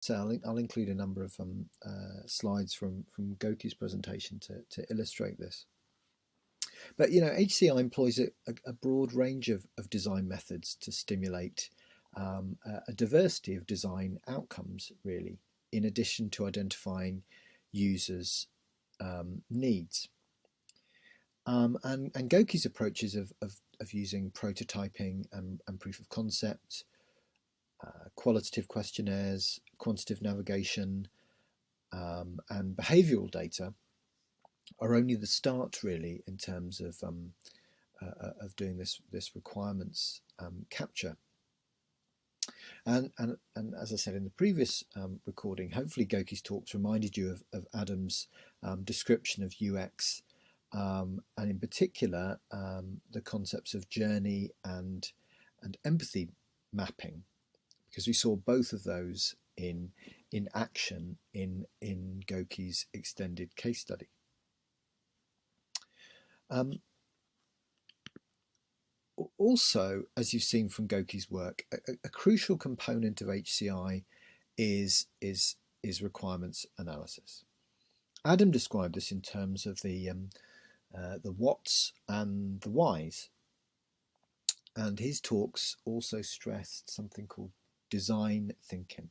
So I'll include a number of slides from Gokis' presentation to illustrate this. But HCI employs a broad range of design methods to stimulate a diversity of design outcomes, really, in addition to identifying users' needs. And Gokis' approaches of using prototyping and proof of concept, qualitative questionnaires, quantitative navigation, and behavioural data are only the start, really, in terms of doing this requirements capture. And as I said in the previous recording, hopefully Gokis talks reminded you of Adam's description of UX, and in particular the concepts of journey and empathy mapping, because we saw both of those in action in Gokis' extended case study. Also, as you've seen from Gokis' work, a crucial component of HCI is requirements analysis. Adam described this in terms of the whats and the whys, and his talks also stressed something called design thinking.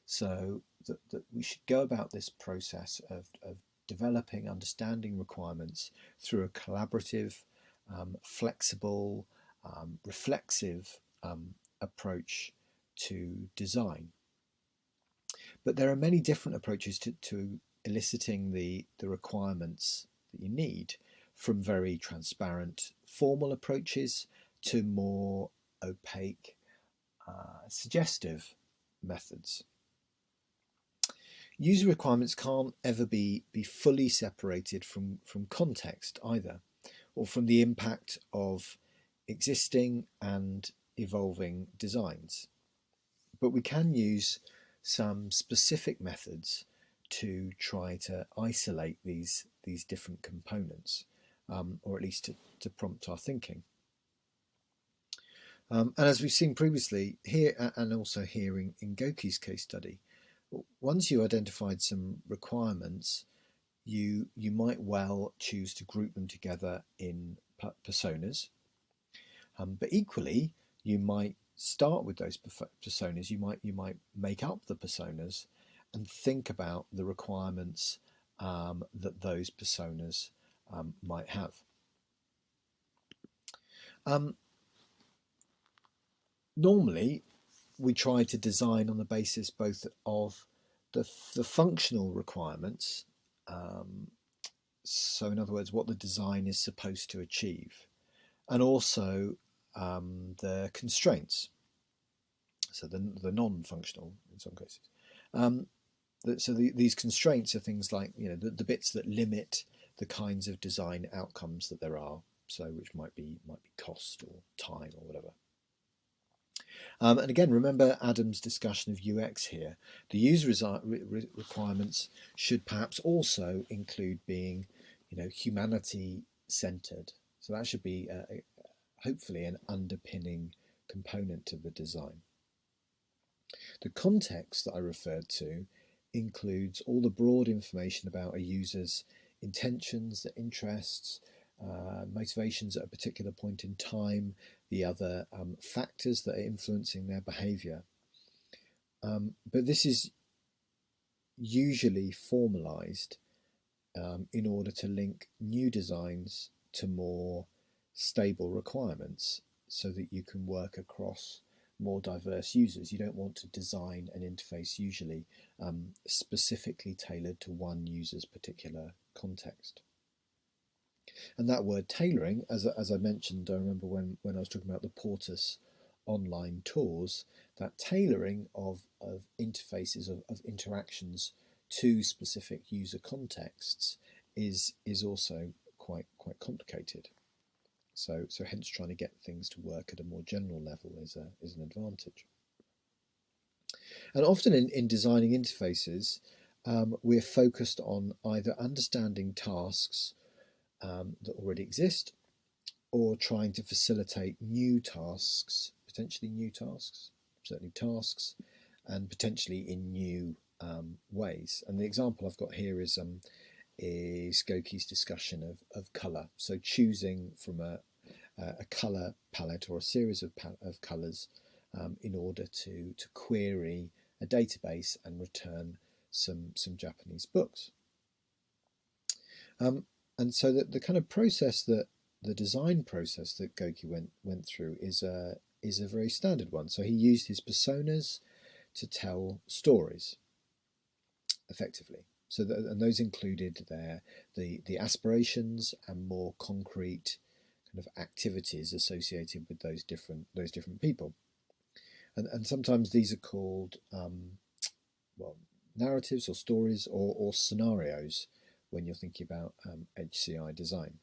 So that we should go about this process of developing, understanding requirements through a collaborative, flexible, reflexive approach to design. But there are many different approaches to eliciting the requirements that you need, from very transparent formal approaches to more opaque suggestive methods. User requirements can't ever be fully separated from context either, or from the impact of existing and evolving designs. But we can use some specific methods to try to isolate these different components, or at least to prompt our thinking. And as we've seen previously here, and also here in Gokis' case study, once you identified some requirements, you might well choose to group them together in personas. But equally, you might start with those personas. You might make up the personas and think about the requirements that those personas might have. Normally, we try to design on the basis both of the functional requirements, so in other words, what the design is supposed to achieve, and also the constraints, so the non-functional in some cases. So these constraints are things like the bits that limit the kinds of design outcomes that there are, so which might be cost or time or whatever. And again, remember Adam's discussion of UX here. The user requirements should perhaps also include being, humanity-centered. So that should be hopefully an underpinning component to the design. The context that I referred to includes all the broad information about a user's intentions, their interests, motivations at a particular point in time, the other factors that are influencing their behaviour. But this is usually formalised in order to link new designs to more stable requirements, so that you can work across more diverse users. You don't want to design an interface usually specifically tailored to one user's particular context. And that word tailoring, as I mentioned, I remember when I was talking about the Portus online tours, that tailoring of interfaces, of interactions to specific user contexts is also quite complicated. So hence trying to get things to work at a more general level is an advantage. And often in designing interfaces, we're focused on either understanding tasks that already exist, or trying to facilitate new tasks, potentially new tasks, certainly tasks and potentially in new ways. And the example I've got here is Gokis' discussion of colour. So choosing from a colour palette or a series of colours in order to query a database and return some Japanese books. And so the kind of process that the design process that Goki went through is a very standard one. So he used his personas to tell stories effectively. So and those included the aspirations and more concrete kind of activities associated with those different people. And sometimes these are called well, narratives or stories or scenarios when you're thinking about HCI design.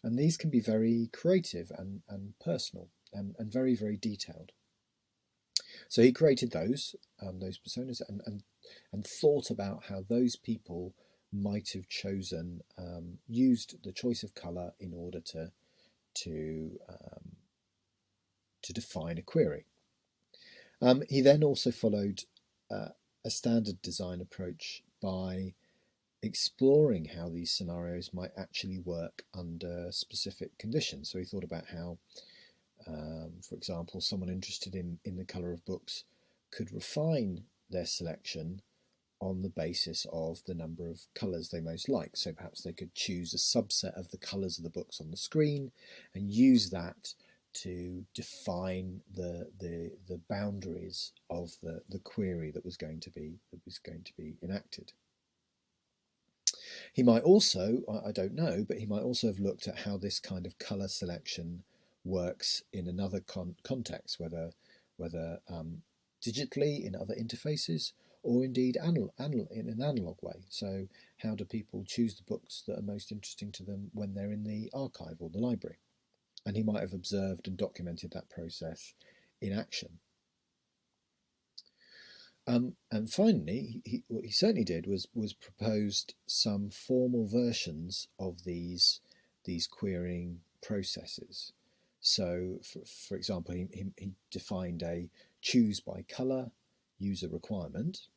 And these can be very creative and personal and very, very detailed. So he created those personas and thought about how those people might have chosen, used the choice of colour in order to define a query. He then also followed a standard design approach by exploring how these scenarios might actually work under specific conditions. So he thought about how, for example, someone interested in the colour of books could refine their selection on the basis of the number of colours they most like. So perhaps they could choose a subset of the colours of the books on the screen and use that to define the boundaries of the query that was going to be enacted. He might also, I don't know, but he might also have looked at how this kind of colour selection works in another context, whether digitally in other interfaces or indeed in an analogue way. So how do people choose the books that are most interesting to them when they're in the archive or the library? And he might have observed and documented that process in action. And finally, what he certainly did was proposed some formal versions of these querying processes. So, for example, he defined a choose by colour user requirement,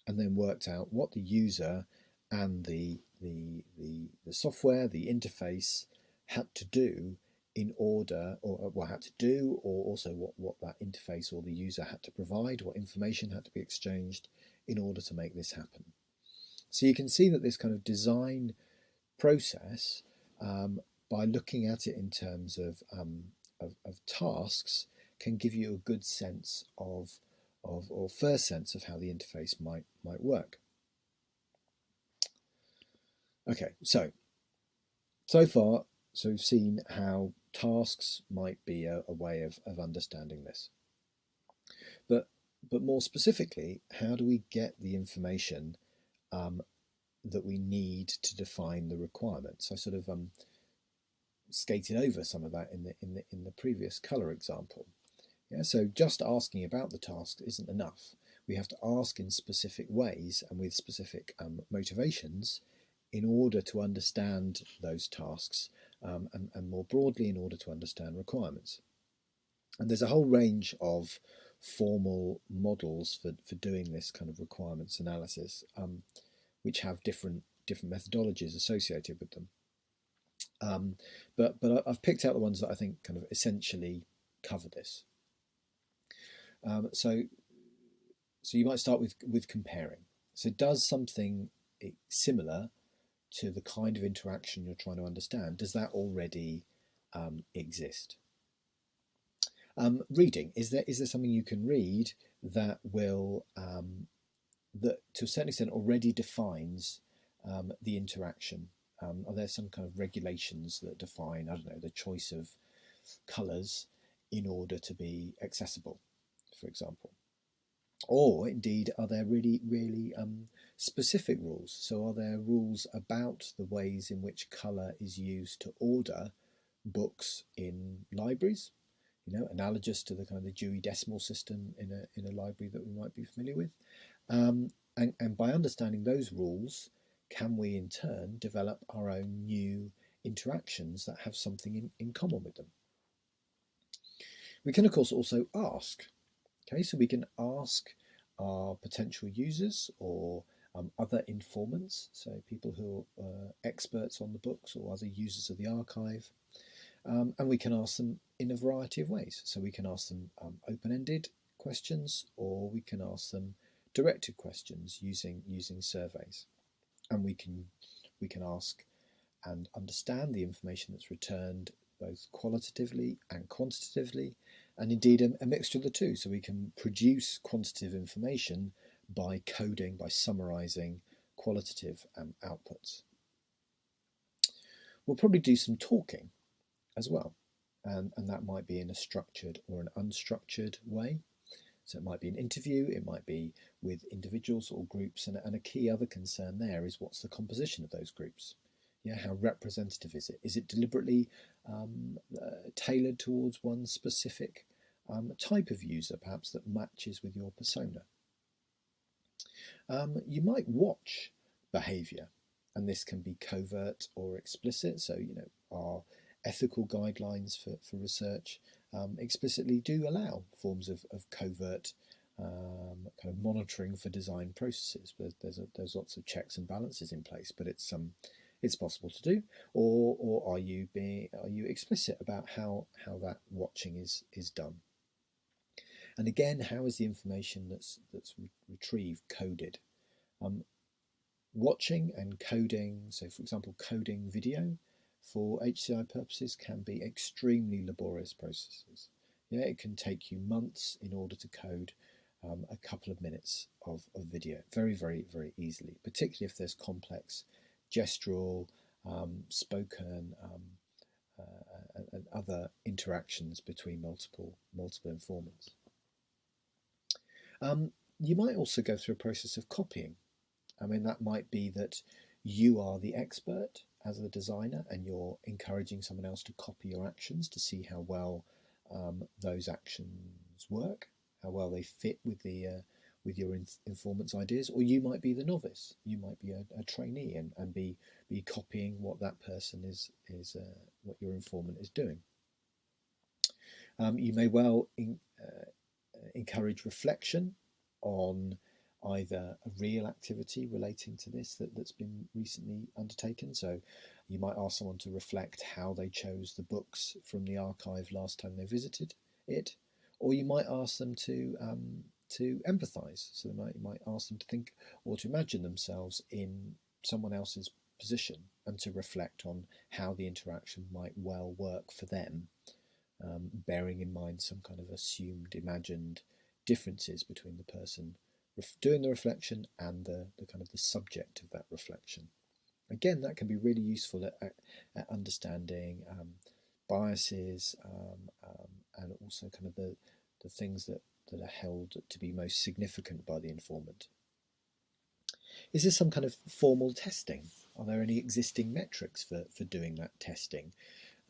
and then worked out what the user and the software, the interface, had to do in order, or what had to do, or also what that interface or the user had to provide, what information had to be exchanged in order to make this happen. So you can see that this kind of design process, by looking at it in terms of tasks, can give you a good sense or first sense of how the interface might work. Okay, so far, we've seen how tasks might be a way of understanding this. But more specifically, how do we get the information that we need to define the requirements? I sort of skated over some of that in the previous colour example. Yeah, so just asking about the task isn't enough. We have to ask in specific ways and with specific motivations in order to understand those tasks, and more broadly in order to understand requirements. And there's a whole range of formal models for doing this kind of requirements analysis, which have different methodologies associated with them. But I've picked out the ones that I think kind of essentially cover this. So you might start with comparing. So does something similar to the kind of interaction you're trying to understand, does that already exist? Reading, is there something you can read that will that to a certain extent already defines the interaction? Are there some kind of regulations that define, I don't know, the choice of colours in order to be accessible, for example? Or indeed, are there really specific rules? So are there rules about the ways in which colour is used to order books in libraries? You know, analogous to the kind of the Dewey Decimal System in a library that we might be familiar with. And by understanding those rules, can we in turn develop our own new interactions that have something in common with them? We can of course also ask. Okay, so we can ask are potential users or other informants, so people who are experts on the books or other users of the archive. And we can ask them in a variety of ways. So we can ask them open-ended questions, or we can ask them directed questions using surveys. And we can ask and understand the information that's returned both qualitatively and quantitatively, and indeed a mixture of the two. So we can produce quantitative information by coding, by summarising qualitative outputs. We'll probably do some talking as well, and that might be in a structured or an unstructured way. So it might be an interview, it might be with individuals or groups, and a key other concern there is what's the composition of those groups. Yeah, how representative is it? Is it deliberately tailored towards one specific type of user, perhaps that matches with your persona? You might watch behaviour, and this can be covert or explicit. So, our ethical guidelines for research explicitly do allow forms of covert kind of monitoring for design processes. But there's lots of checks and balances in place, but it's possible to do. Or are you explicit about how that watching is done? And again, how is the information that's retrieved coded? Watching and coding, so for example, coding video for HCI purposes can be extremely laborious processes. Yeah, it can take you months in order to code a couple of minutes of video, very, very, very easily, particularly if there's complex gestural, spoken, and other interactions between multiple informants. You might also go through a process of copying. I mean, that might be that you are the expert as the designer and you're encouraging someone else to copy your actions to see how well those actions work, how well they fit with your informant's ideas. Or you might be the novice, you might be a trainee and be copying what that person is what your informant is doing. You may well encourage reflection on either a real activity relating to this that's been recently undertaken. So you might ask someone to reflect how they chose the books from the archive last time they visited it, or you might ask them to empathise. So you might ask them to think or to imagine themselves in someone else's position and to reflect on how the interaction might well work for them, bearing in mind some kind of assumed, imagined differences between the person doing the reflection and the kind of the subject of that reflection. Again, that can be really useful at understanding biases and also kind of the things that are held to be most significant by the informant. Is there some kind of formal testing? Are there any existing metrics for doing that testing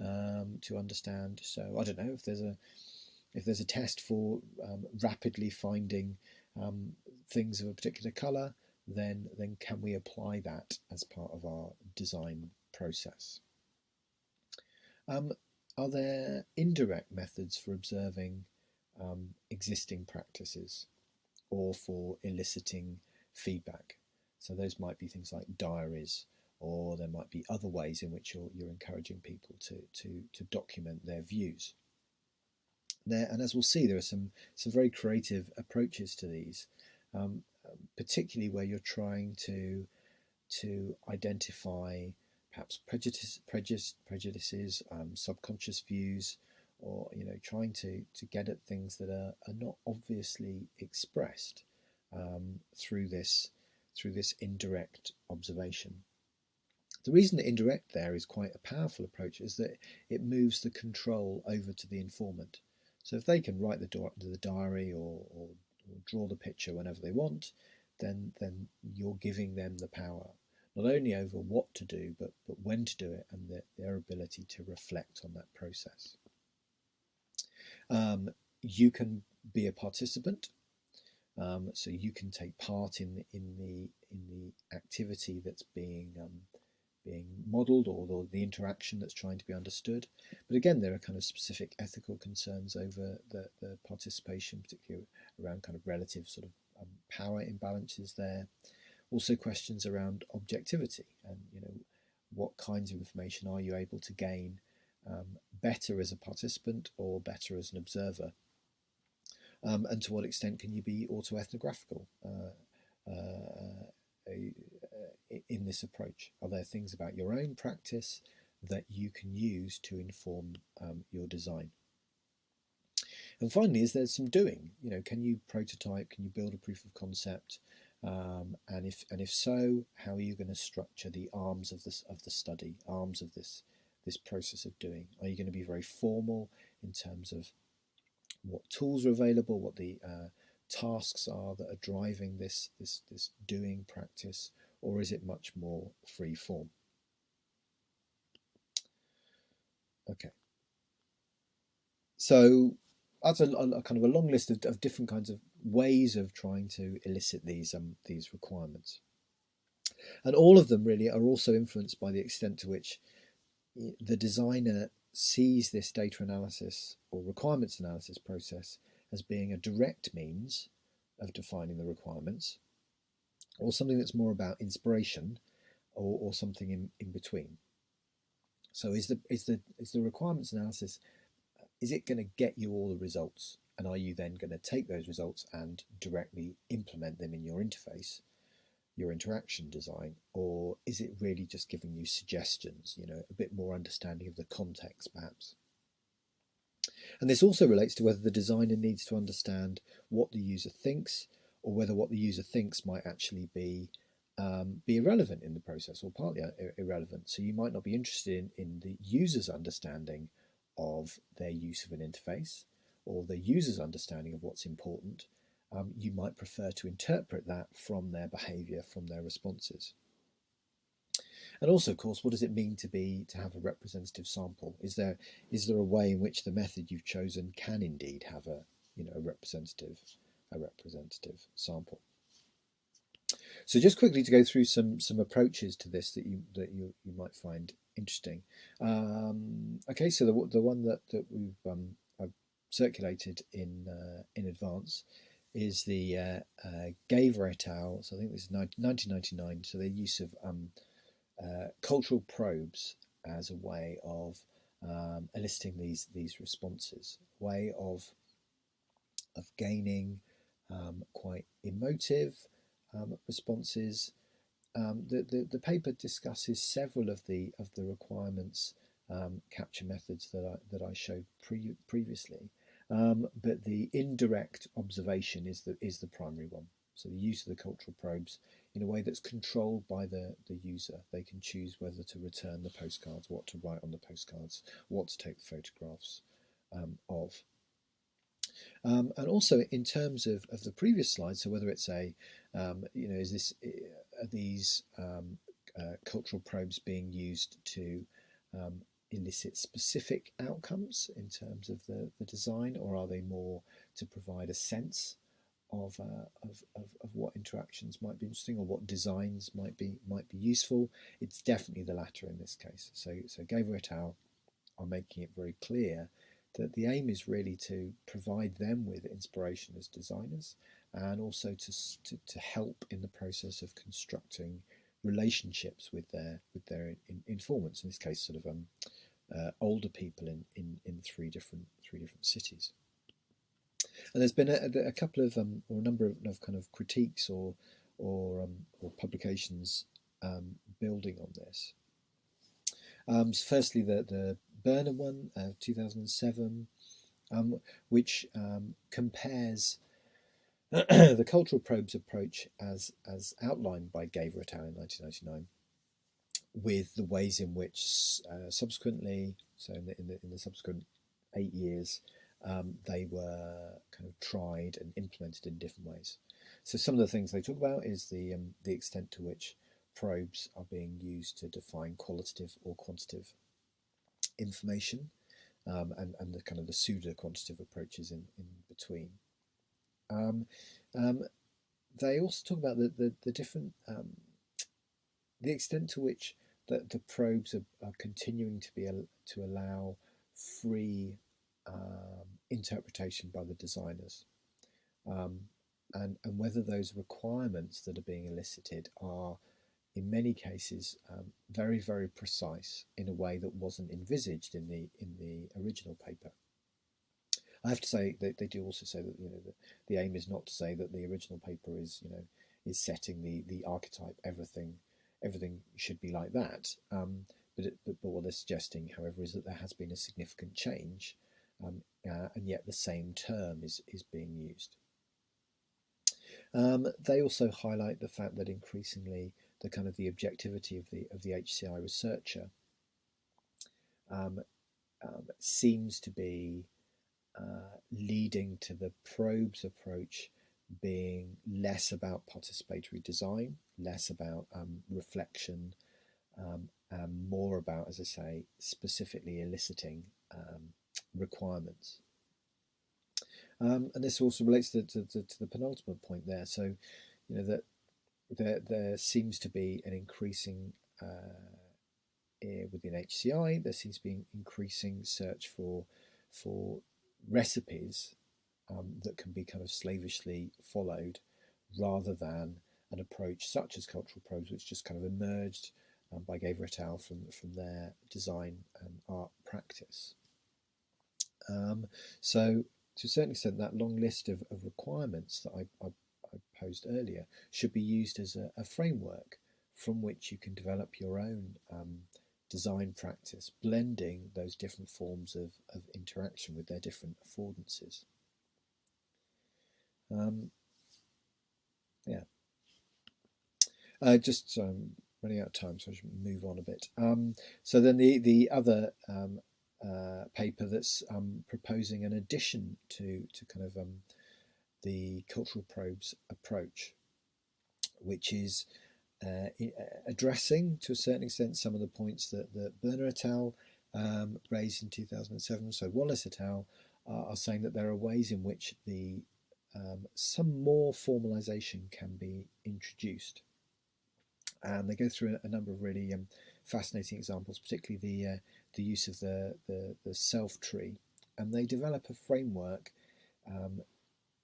to understand? So I don't know if there's a test for rapidly finding things of a particular colour, then can we apply that as part of our design process? Are there indirect methods for observing existing practices or for eliciting feedback? So those might be things like diaries, or there might be other ways in which you're encouraging people to document their views. And as we'll see, there are some very creative approaches to these, particularly where you're trying to identify perhaps prejudices, subconscious views, or trying to get at things that are not obviously expressed through this indirect observation. The reason that indirect there is quite a powerful approach is that it moves the control over to the informant. So if they can write the diary or draw the picture whenever they want, then you're giving them the power, not only over what to do, but when to do it, and their ability to reflect on that process. You can be a participant, so you can take part in the activity that's being modelled, or the interaction that's trying to be understood. But again, there are kind of specific ethical concerns over the participation, particularly around kind of relative sort of power imbalances there. Also questions around objectivity and, what kinds of information are you able to gain better as a participant or better as an observer, and to what extent can you be autoethnographical in this approach? Are there things about your own practice that you can use to inform your design? And finally, is there some doing? Can you prototype? Can you build a proof of concept? And if so, how are you going to structure the arms of the study, arms of this process of doing? Are you going to be very formal in terms of what tools are available, what the tasks are that are driving this doing practice, or is it much more free form? Okay, so that's a kind of a long list of different kinds of ways of trying to elicit these requirements, and all of them really are also influenced by the extent to which the designer sees this data analysis or requirements analysis process as being a direct means of defining the requirements, or something that's more about inspiration, or something in between. So is the requirements analysis, is it going to get you all the results, and are you then going to take those results and directly implement them in your interface, your interaction design, or is it really just giving you suggestions, a bit more understanding of the context perhaps? And this also relates to whether the designer needs to understand what the user thinks, or whether what the user thinks might actually be irrelevant in the process, or partly irrelevant. So you might not be interested in the user's understanding of their use of an interface, or the user's understanding of what's important. You might prefer to interpret that from their behaviour, from their responses. And also, of course, what does it mean to have a representative sample? Is there a way in which the method you've chosen can indeed have a representative sample? So just quickly to go through some approaches to this that you might find interesting. Okay, so the one that we've I've circulated in advance is the Gaver et al. So I think this is 1999. So their use of cultural probes as a way of eliciting these responses, a way of gaining quite emotive responses. The paper discusses several of the requirements capture methods that I showed previously, but the indirect observation is the primary one. So the use of the cultural probes in a way that's controlled by the user. They can choose whether to return the postcards, what to write on the postcards, what to take photographs of. And also in terms of the previous slide, so whether it's are these cultural probes being used to elicit specific outcomes in terms of the design, or are they more to provide a sense of what interactions might be interesting, or what designs might be useful? It's definitely the latter in this case. So Gaver et al. Are making it very clear that the aim is really to provide them with inspiration as designers, and also to help in the process of constructing relationships with their informants. In this case, sort of older people in three different cities. And there's been a couple of or a number of kind of critiques or publications building on this. So firstly, the Burnham one, 2007, which compares the cultural probes approach as outlined by Gaver et al. In 1999 with the ways in which subsequently, so in the subsequent 8 years, they were kind of tried and implemented in different ways. So some of the things they talk about is the extent to which probes are being used to define qualitative or quantitative information, and the kind of the pseudo-quantitative approaches in between. They also talk about the different the extent to which the probes are continuing to allow free interpretation by the designers. and whether those requirements that are being elicited are, in many cases, very, very precise in a way that wasn't envisaged in the original paper. I have to say that they do also say that the aim is not to say that the original paper is setting the archetype, everything should be like that. But what they're suggesting, however, is that there has been a significant change, and yet the same term is being used. They also highlight the fact that increasingly the objectivity of the HCI researcher seems to be leading to the probes approach being less about participatory design, less about reflection, and more about, as I say, specifically eliciting requirements. And this also relates to the penultimate point there. So, that there seems to be an increasing within HCI. There seems to be an increasing search for recipes that can be kind of slavishly followed, rather than an approach such as cultural probes, which just kind of emerged by Gokis et al. from their design and art practice. So to a certain extent, that long list of requirements that I posed earlier should be used as a framework from which you can develop your own design practice, blending those different forms of interaction with their different affordances. Just running out of time, so I should move on a bit. So then the other paper that's proposing an addition to kind of the cultural probes approach, which is addressing to a certain extent some of the points that Berner et al. Raised in 2007. So Wallace et al. Are saying that there are ways in which some more formalization can be introduced. And they go through a number of really fascinating examples, particularly the use of the self tree, and they develop a framework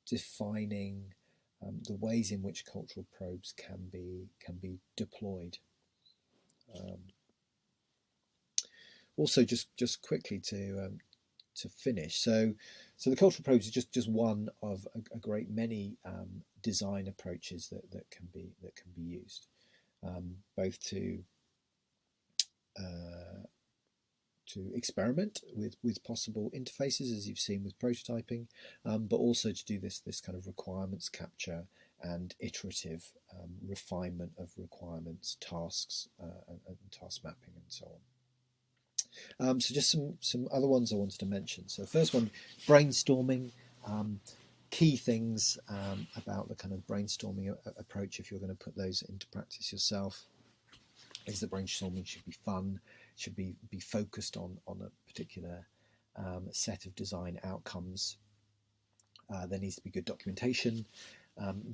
defining the ways in which cultural probes can be deployed. Also, just quickly to finish, so the cultural probes is just one of a great many design approaches that can be used. Both to experiment with possible interfaces, as you've seen with prototyping, but also to do this kind of requirements capture and iterative refinement of requirements, tasks, and task mapping, and so on. So just some other ones I wanted to mention. So the first one, brainstorming. Key things about the kind of brainstorming approach, if you're going to put those into practice yourself, is that brainstorming should be fun, should be focused on a particular set of design outcomes. There needs to be good documentation.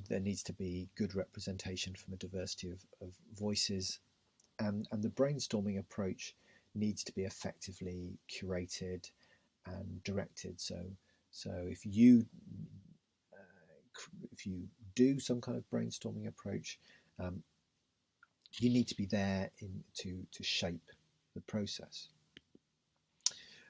There needs to be good representation from a diversity of voices, and the brainstorming approach needs to be effectively curated and directed. So if you do some kind of brainstorming approach, you need to be there to shape the process.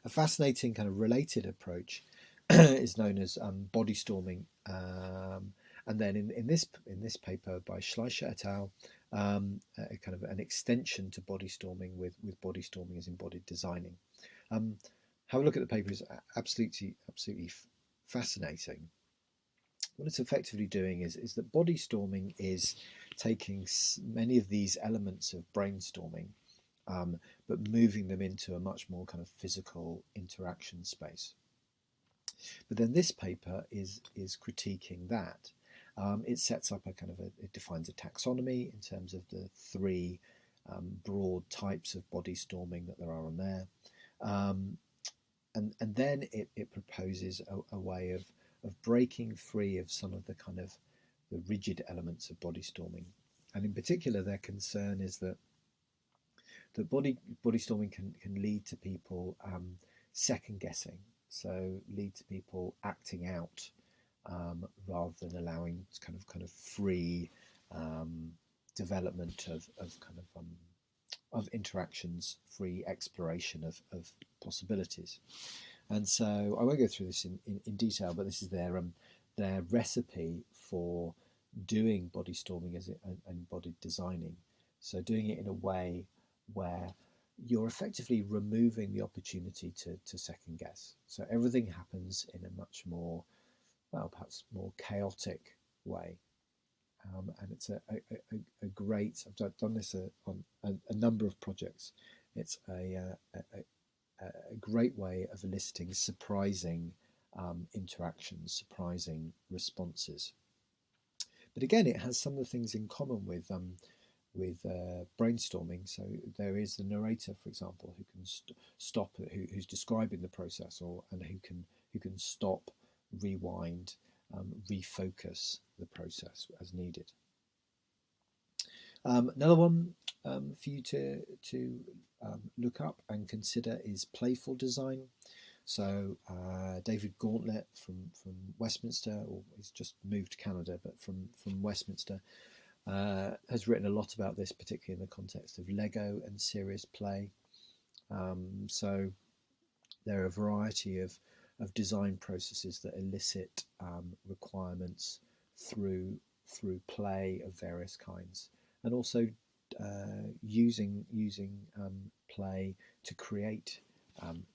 A fascinating kind of related approach is known as body storming, and then in this paper by Schleicher et al., a kind of an extension to body storming with body storming as embodied designing. Have a look at the paper; it's absolutely fascinating. What it's effectively doing is that body storming is taking many of these elements of brainstorming, but moving them into a much more kind of physical interaction space. But then this paper is critiquing that. It sets up it defines a taxonomy in terms of the three broad types of body storming that there are on there, and then it proposes a way of breaking free of some of the kind of the rigid elements of body storming. And in particular, their concern is that body storming can lead to people second guessing, so lead to people acting out rather than allowing kind of free development of interactions, free exploration of possibilities. And so I won't go through this in detail, but this is their recipe for doing body storming and embodied designing. So doing it in a way where you're effectively removing the opportunity to second guess. So everything happens in a much more, well, perhaps more chaotic way. And it's a great, I've done this on a number of projects. It's a great way of eliciting surprising interactions, surprising responses. But again, it has some of the things in common with brainstorming. So there is the narrator, for example, who can stop, who's describing the process, and who can stop, rewind, refocus the process as needed. Another one for you to look up and consider is playful design. So David Gauntlet from Westminster, or he's just moved to Canada, but from Westminster, has written a lot about this, particularly in the context of Lego and serious play. So there are a variety of design processes that elicit requirements through play of various kinds, and also using play to create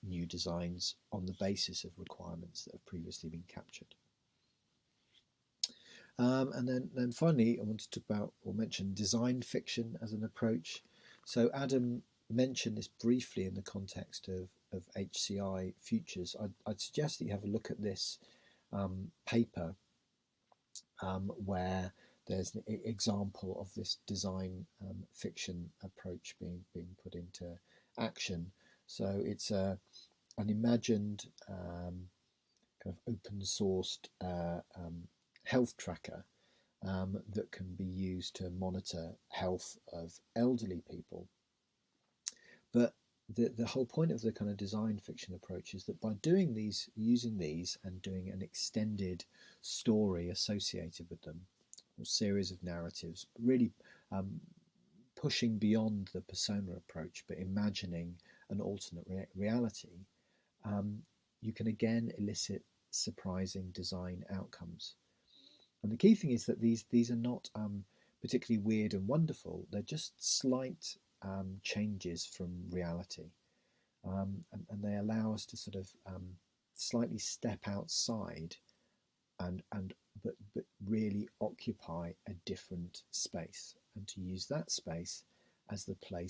new designs on the basis of requirements that have previously been captured. And then finally, I want to talk about or mention design fiction as an approach. So Adam mentioned this briefly in the context of HCI futures. I'd suggest that you have a look at this paper where there's an example of this design fiction approach being put into action. So it's an imagined kind of open sourced health tracker that can be used to monitor health of elderly people. But the whole point of the kind of design fiction approach is that by doing these, using these and doing an extended story associated with them, or series of narratives, really pushing beyond the persona approach, but imagining an alternate reality, you can again elicit surprising design outcomes. And the key thing is that these are not particularly weird and wonderful. They're just slight changes from reality, and they allow us to sort of slightly step outside but really occupy a different space, and to use that space as the place